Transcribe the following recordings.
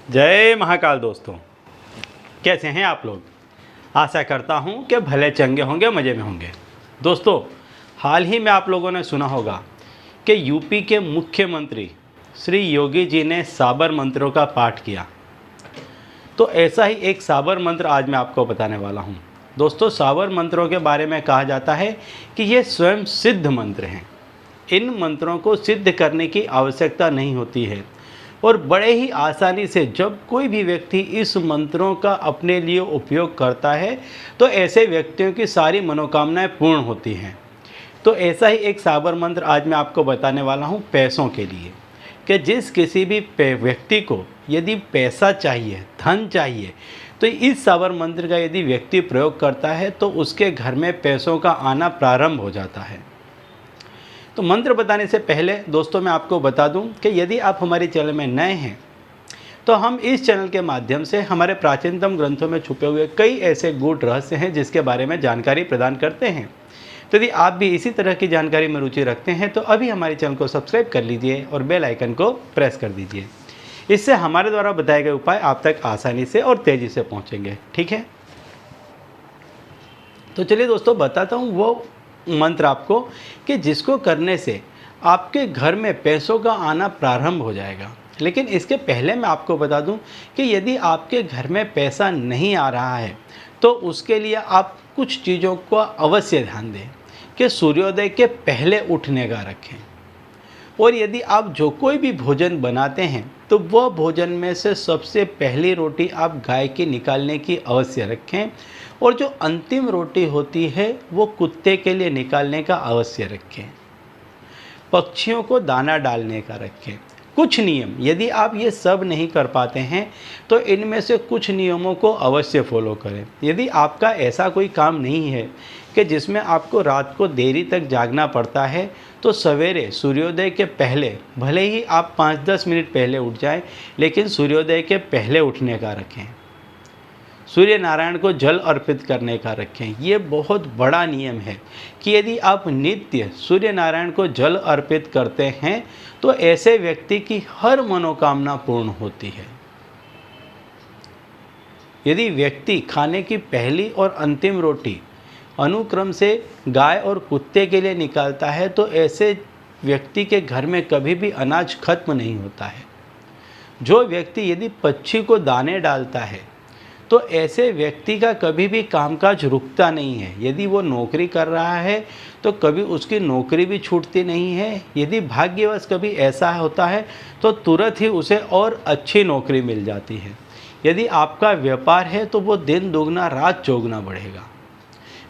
जय महाकाल दोस्तों, कैसे हैं आप लोग। आशा करता हूं कि भले चंगे होंगे, मज़े में होंगे। दोस्तों, हाल ही में आप लोगों ने सुना होगा कि यूपी के मुख्यमंत्री श्री योगी जी ने साबर मंत्रों का पाठ किया। तो ऐसा ही एक साबर मंत्र आज मैं आपको बताने वाला हूं। दोस्तों, साबर मंत्रों के बारे में कहा जाता है कि ये स्वयं सिद्ध मंत्र हैं। इन मंत्रों को सिद्ध करने की आवश्यकता नहीं होती है और बड़े ही आसानी से जब कोई भी व्यक्ति इस मंत्रों का अपने लिए उपयोग करता है तो ऐसे व्यक्तियों की सारी मनोकामनाएं पूर्ण होती हैं। तो ऐसा ही एक साबर मंत्र आज मैं आपको बताने वाला हूं पैसों के लिए, कि जिस किसी भी व्यक्ति को यदि पैसा चाहिए, धन चाहिए, तो इस साबर मंत्र का यदि व्यक्ति प्रयोग करता है तो उसके घर में पैसों का आना प्रारंभ हो जाता है। तो मंत्र बताने से पहले दोस्तों मैं आपको बता दूं कि यदि आप हमारे चैनल में नए हैं तो हम इस चैनल के माध्यम से हमारे प्राचीनतम ग्रंथों में छुपे हुए कई ऐसे गूढ़ रहस्य हैं जिसके बारे में जानकारी प्रदान करते हैं। तो यदि आप भी इसी तरह की जानकारी में रुचि रखते हैं तो अभी हमारे चैनल को सब्सक्राइब कर लीजिए और बेल आइकन को प्रेस कर दीजिए। इससे हमारे द्वारा बताए गए उपाय आप तक आसानी से और तेज़ी से पहुँचेंगे। ठीक है, तो चलिए दोस्तों बताता हूँ वो मंत्र आपको कि जिसको करने से आपके घर में पैसों का आना प्रारंभ हो जाएगा। लेकिन इसके पहले मैं आपको बता दूं कि यदि आपके घर में पैसा नहीं आ रहा है तो उसके लिए आप कुछ चीज़ों को अवश्य ध्यान दें कि सूर्योदय के पहले उठने का रखें। और यदि आप जो कोई भी भोजन बनाते हैं तो वह भोजन में से सबसे पहली रोटी आप गाय की निकालने की अवश्य रखें और जो अंतिम रोटी होती है वो कुत्ते के लिए निकालने का अवश्य रखें। पक्षियों को दाना डालने का रखें। कुछ नियम, यदि आप ये सब नहीं कर पाते हैं तो इनमें से कुछ नियमों को अवश्य फॉलो करें। यदि आपका ऐसा कोई काम नहीं है कि जिसमें आपको रात को देरी तक जागना पड़ता है तो सवेरे सूर्योदय के पहले, भले ही आप 5-10 मिनट पहले उठ जाएं, लेकिन सूर्योदय के पहले उठने का रखें। सूर्य नारायण को जल अर्पित करने का रखें। ये बहुत बड़ा नियम है कि यदि आप नित्य सूर्य नारायण को जल अर्पित करते हैं तो ऐसे व्यक्ति की हर मनोकामना पूर्ण होती है। यदि व्यक्ति खाने की पहली और अंतिम रोटी अनुक्रम से गाय और कुत्ते के लिए निकालता है तो ऐसे व्यक्ति के घर में कभी भी अनाज खत्म नहीं होता है। जो व्यक्ति यदि पक्षी को दाने डालता है तो ऐसे व्यक्ति का कभी भी कामकाज रुकता नहीं है। यदि वो नौकरी कर रहा है तो कभी उसकी नौकरी भी छूटती नहीं है। यदि भाग्यवश कभी ऐसा होता है तो तुरंत ही उसे और अच्छी नौकरी मिल जाती है। यदि आपका व्यापार है तो वो दिन दुगना रात चौगुना बढ़ेगा।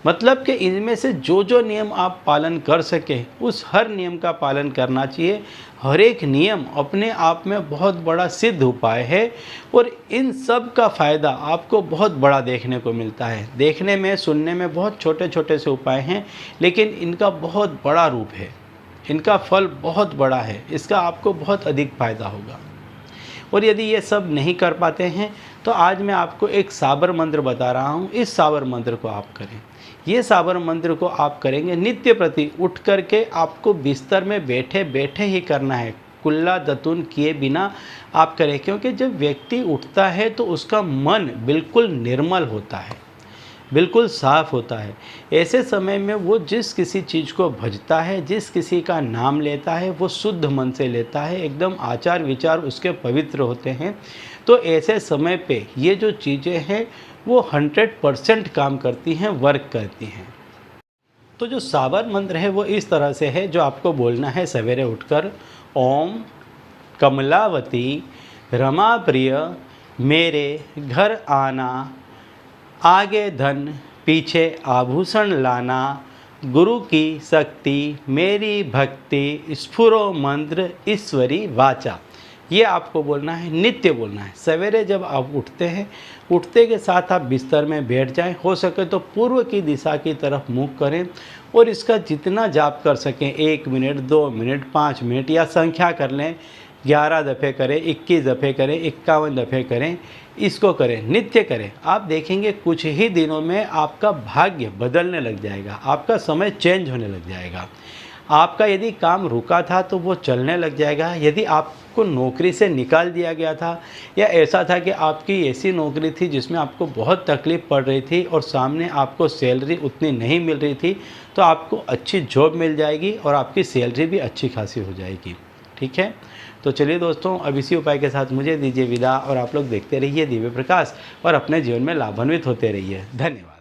मतलब कि इनमें से जो जो नियम आप पालन कर सके उस हर नियम का पालन करना चाहिए। हर एक नियम अपने आप में बहुत बड़ा सिद्ध उपाय है और इन सब का फ़ायदा आपको बहुत बड़ा देखने को मिलता है। देखने में, सुनने में बहुत छोटे छोटे से उपाय हैं, लेकिन इनका बहुत बड़ा रूप है, इनका फल बहुत बड़ा है, इसका आपको बहुत अधिक फ़ायदा होगा। और यदि ये सब नहीं कर पाते हैं तो आज मैं आपको एक साबर मंत्र बता रहा हूँ। इस साबर मंत्र को आप करें। ये साबर मंत्र को आप करेंगे नित्य प्रति उठ करके, आपको बिस्तर में बैठे बैठे ही करना है, कुल्ला दतुन किए बिना आप करें। क्योंकि जब व्यक्ति उठता है तो उसका मन बिल्कुल निर्मल होता है, बिल्कुल साफ होता है। ऐसे समय में वो जिस किसी चीज़ को भजता है, जिस किसी का नाम लेता है, वो शुद्ध मन से लेता है, एकदम आचार विचार उसके पवित्र होते हैं। तो ऐसे समय पे ये जो चीज़ें हैं वो 100% काम करती हैं, वर्क करती हैं। तो जो साबर मंत्र है वो इस तरह से है, जो आपको बोलना है सवेरे उठकर, ओम कमलावती रमा प्रिय मेरे घर आना, आगे धन पीछे आभूषण लाना, गुरु की शक्ति मेरी भक्ति, स्फुरो मंत्र ईश्वरी वाचा। ये आपको बोलना है, नित्य बोलना है। सवेरे जब आप उठते हैं, उठते के साथ आप बिस्तर में बैठ जाएं, हो सके तो पूर्व की दिशा की तरफ मुँह करें और इसका जितना जाप कर सकें, 1 मिनट, 2 मिनट, 5 मिनट या संख्या कर लें, 11 दफ़े करें, 21 दफ़े करें, 51 दफ़े करें, इसको करें, नित्य करें। आप देखेंगे कुछ ही दिनों में आपका भाग्य बदलने लग जाएगा, आपका समय चेंज होने लग जाएगा। आपका यदि काम रुका था तो वो चलने लग जाएगा। यदि आपको आपको नौकरी से निकाल दिया गया था, या ऐसा था कि आपकी ऐसी नौकरी थी जिसमें आपको बहुत तकलीफ़ पड़ रही थी और सामने आपको सैलरी उतनी नहीं मिल रही थी, तो आपको अच्छी जॉब मिल जाएगी और आपकी सैलरी भी अच्छी खासी हो जाएगी। ठीक है, तो चलिए दोस्तों, अब इसी उपाय के साथ मुझे दीजिए विदा और आप लोग देखते रहिए दिव्य प्रकाश और अपने जीवन में लाभान्वित होते रहिए। धन्यवाद।